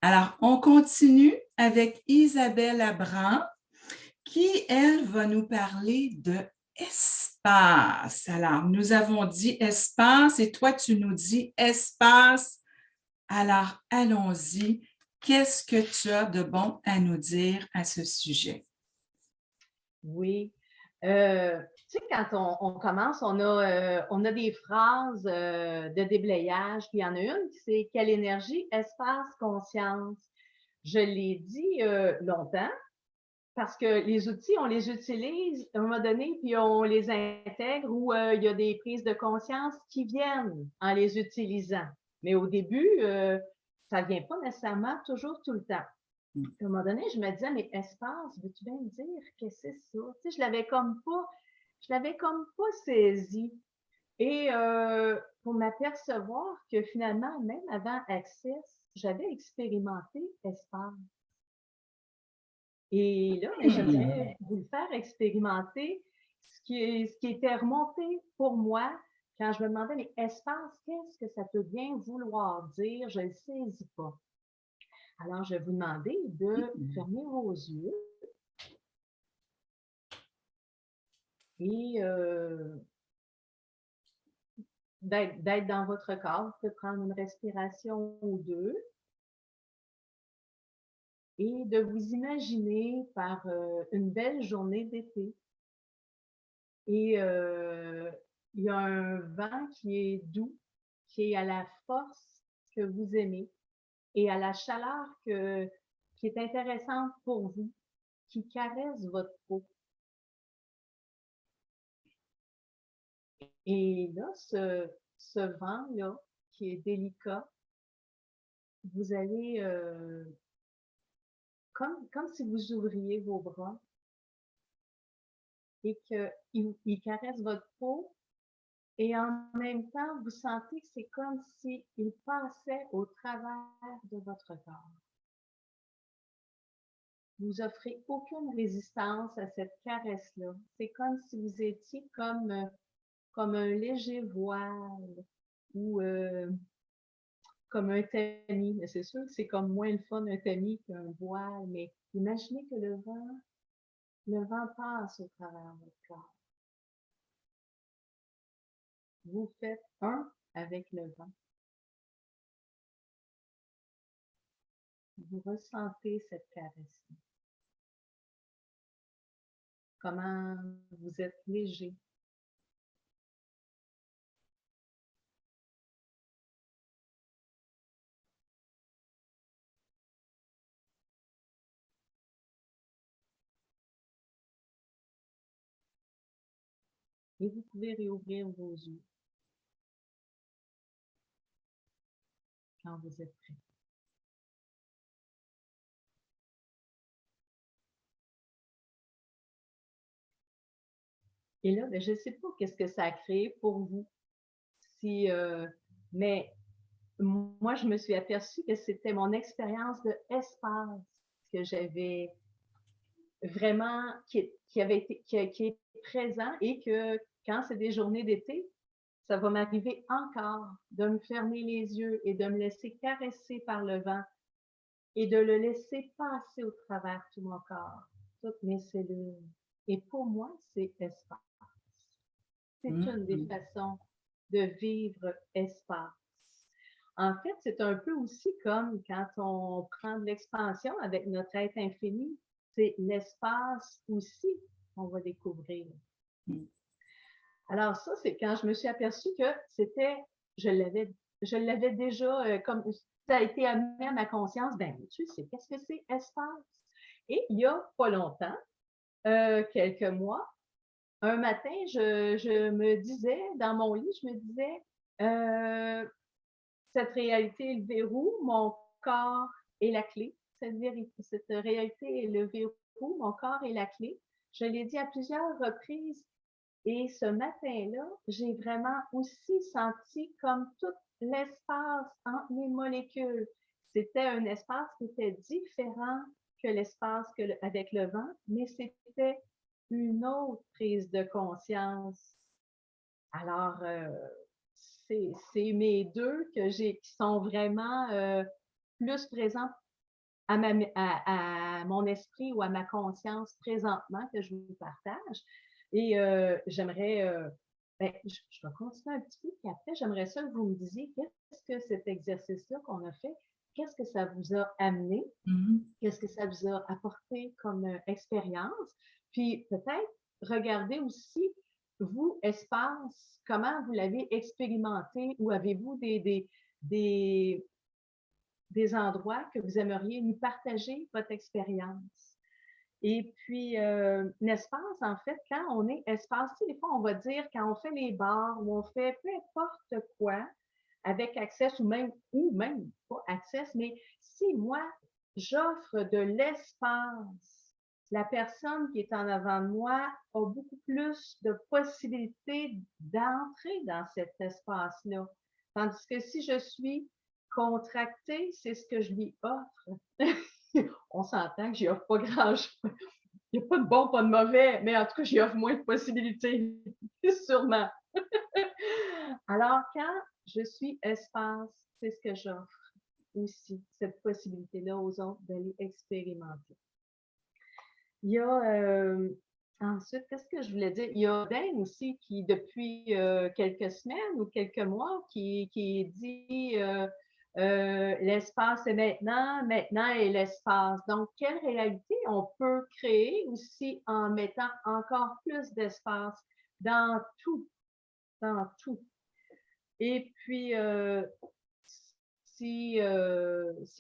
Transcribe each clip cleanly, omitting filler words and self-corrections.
Alors, on continue avec Isabelle Abran, qui, elle, va nous parler de espace. Alors, nous avons dit espace et toi, tu nous dis espace. Alors, allons-y. Qu'est-ce que tu as de bon à nous dire à ce sujet? Oui. Tu sais, quand on commence, on a des phrases de déblayage. Puis il y en a une qui c'est quelle énergie, espace, conscience. Je l'ai dit longtemps parce que les outils, on les utilise à un moment donné, puis on les intègre où il y a des prises de conscience qui viennent en les utilisant. Mais au début, ça ne vient pas nécessairement toujours tout le temps. Puis à un moment donné, je me disais, mais espace, veux-tu bien me dire qu'est-ce que c'est ça? Tu sais, je l'avais comme pas saisi. Et pour m'apercevoir que finalement, même avant Access, j'avais expérimenté espace. Et là, mais j'aimerais vous le faire expérimenter ce qui était remonté pour moi quand je me demandais, mais espace, qu'est-ce que ça peut bien vouloir dire? Je ne le saisis pas. Alors, je vais vous demander de fermer vos yeux et d'être dans votre corps. Vous pouvez prendre une respiration ou deux et de vous imaginer par une belle journée d'été. Et il y a un vent qui est doux, qui est à la force que vous aimez et à la chaleur qui est intéressante pour vous, qui caresse votre peau. Et là, ce vent-là, qui est délicat, vous allez, comme si vous ouvriez vos bras et qu'il caresse votre peau et en même temps, vous sentez que c'est comme s'il passait au travers de votre corps. Vous offrez aucune résistance à cette caresse-là. C'est comme si vous étiez comme un léger voile ou comme un tamis. Mais c'est sûr que c'est comme moins le fun un tamis qu'un voile, mais imaginez que le vent passe au travers de votre corps. Vous faites un avec le vent. Vous ressentez cette caresse. Comment vous êtes léger. Et vous pouvez réouvrir vos yeux quand vous êtes prêt. Et là, ben, je ne sais pas qu'est-ce que ça a créé pour vous. Si, mais moi, je me suis aperçue que c'était mon expérience de espace que j'avais vraiment, qui est présent et que quand c'est des journées d'été, ça va m'arriver encore de me fermer les yeux et de me laisser caresser par le vent et de le laisser passer au travers tout mon corps, toutes mes cellules. Et pour moi, c'est espace. C'est une des façons de vivre espace. En fait, c'est un peu aussi comme quand on prend de l'expansion avec notre être infini, c'est l'espace aussi qu'on va découvrir. Alors ça, c'est quand je me suis aperçue que c'était, je l'avais déjà, comme ça a été amené à ma conscience, ben tu sais, qu'est-ce que c'est espace? Et il y a pas longtemps, quelques mois, un matin, je me disais, dans mon lit, je me disais, cette réalité est le verrou, mon corps est la clé. Cette réalité est le verrou, mon corps est la clé. Je l'ai dit à plusieurs reprises et ce matin-là, j'ai vraiment aussi senti comme tout l'espace entre les molécules. C'était un espace qui était différent que l'espace avec le vent, mais c'était une autre prise de conscience. Alors, c'est mes deux qui sont vraiment plus présents à mon esprit ou à ma conscience présentement que je vous partage. Et j'aimerais, je vais continuer un petit peu, puis après, j'aimerais ça que vous me disiez qu'est-ce que cet exercice-là qu'on a fait, qu'est-ce que ça vous a amené, qu'est-ce que ça vous a apporté comme expérience, puis peut-être regarder aussi, vous, espace, comment vous l'avez expérimenté, ou avez-vous des endroits que vous aimeriez nous partager votre expérience. Et puis, l'espace, en fait, quand on est espace, tu sais, des fois, on va dire, quand on fait les bars ou on fait peu importe quoi, avec access ou même pas access, mais si moi, j'offre de l'espace, la personne qui est en avant de moi a beaucoup plus de possibilités d'entrer dans cet espace-là. Tandis que si je suis contractée, c'est ce que je lui offre. On s'entend que j'y offre pas grand-chose. Il n'y a pas de bon, pas de mauvais, mais en tout cas, j'y offre moins de possibilités, sûrement. Alors, quand je suis espace, c'est ce que j'offre aussi, cette possibilité-là aux autres d'aller expérimenter. Il y a ensuite, qu'est-ce que je voulais dire? Il y a Dan aussi qui, depuis quelques semaines ou quelques mois, qui dit l'espace est maintenant, maintenant est l'espace. Donc, quelle réalité on peut créer aussi en mettant encore plus d'espace dans tout, dans tout. Et puis, si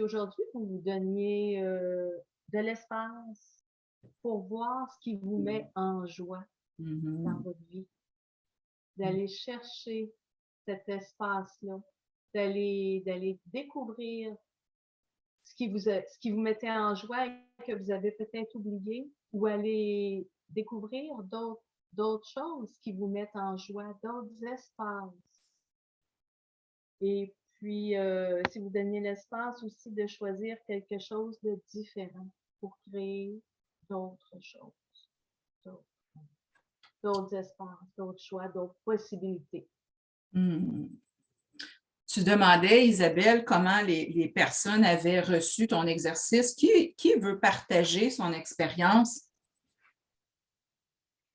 aujourd'hui vous vous donniez de l'espace pour voir ce qui vous met en joie dans votre vie, d'aller chercher cet espace-là, d'aller découvrir ce qui vous mettait en joie et que vous avez peut-être oublié, ou aller découvrir d'autres choses qui vous mettent en joie, d'autres espaces. Et puis, si vous donniez l'espace aussi de choisir quelque chose de différent pour créer d'autres choses, d'autres espaces, d'autres choix, d'autres possibilités. Tu demandais, Isabelle, comment les personnes avaient reçu ton exercice. Qui veut partager son expérience?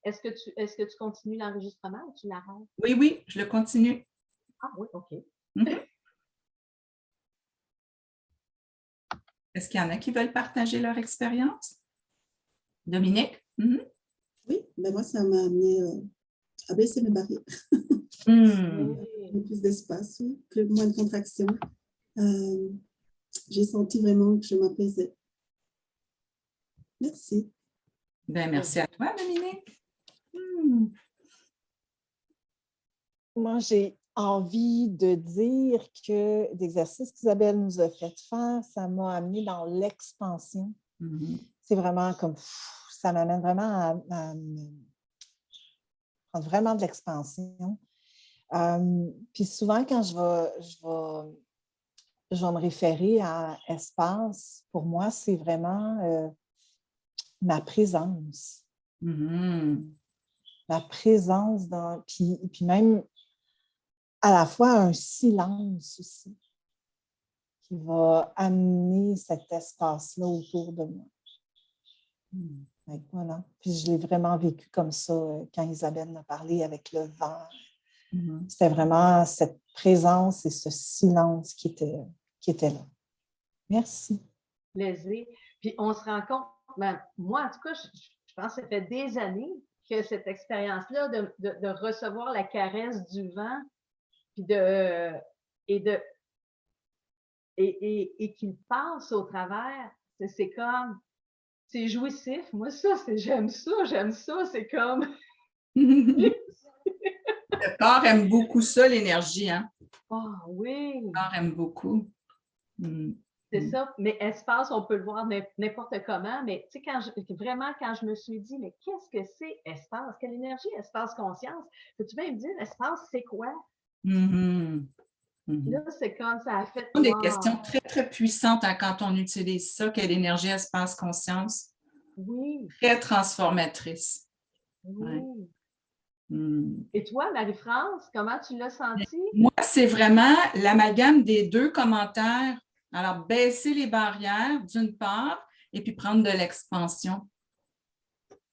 Est-ce que tu continues l'enregistrement ou tu l'arrêtes? Oui, oui, je le continue. Ah oui, OK. Est-ce qu'il y en a qui veulent partager leur expérience? Dominique? Oui, ben moi, ça m'a amené à baisser mes barrières. Plus d'espace, oui, moins de contraction. J'ai senti vraiment que je m'apaisais. Merci. Ben, merci à toi, Dominique. Moi, j'ai envie de dire que l'exercice qu'Isabelle nous a fait faire, ça m'a amené dans l'expansion. C'est vraiment comme, ça m'amène vraiment à prendre vraiment de l'expansion. Puis souvent, quand je vais me référer à espace, pour moi, c'est vraiment ma présence. Ma présence dans, puis même à la fois un silence aussi qui va amener cet espace-là autour de moi. Voilà. Puis je l'ai vraiment vécu comme ça quand Isabelle m'a parlé avec le vent. C'était vraiment cette présence et ce silence qui était là. Merci. Plaisir. Puis on se rend compte, moi en tout cas, je pense que ça fait des années que cette expérience-là de recevoir la caresse du vent, puis et qu'il passe au travers, c'est comme, c'est jouissif. Moi, j'aime ça, c'est comme... Le corps aime beaucoup ça, l'énergie, hein? Ah oui! Le corps aime beaucoup. C'est ça, mais espace, on peut le voir n'importe comment, mais tu sais, quand je me suis dit, mais qu'est-ce que c'est espace? Quelle énergie, espace, conscience? Peux-tu bien me dire, espace, c'est quoi? Là, c'est comme ça a fait. Ce sont des questions très, très puissantes hein, quand on utilise ça, quelle énergie, espace, conscience. Oui. Très transformatrice. Oui. Ouais. Et toi, Marie-France, comment tu l'as senti? Moi, c'est vraiment l'amalgame des deux commentaires Alors, baisser les barrières d'une part et puis prendre de l'expansion.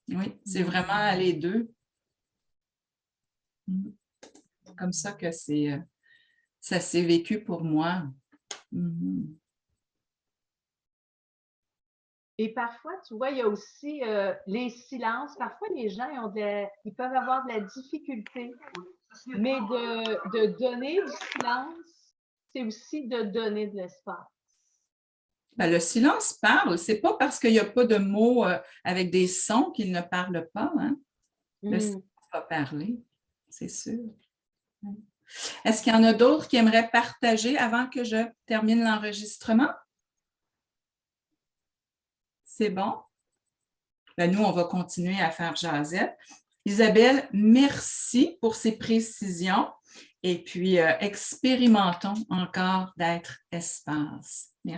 Oui, c'est vraiment les deux. Comme ça que ça s'est vécu pour moi. Et parfois, tu vois, il y a aussi les silences. Parfois, les gens ils peuvent avoir de la difficulté, mais de donner du silence, c'est aussi de donner de l'espace. Ben, le silence parle. C'est pas parce qu'il n'y a pas de mots avec des sons qu'il ne parle pas. Hein? Le silence va parler, c'est sûr. Est-ce qu'il y en a d'autres qui aimeraient partager avant que je termine l'enregistrement? C'est bon? Ben, nous, on va continuer à faire jasette. Isabelle, merci pour ces précisions. Et puis, expérimentons encore d'être espace. Merci.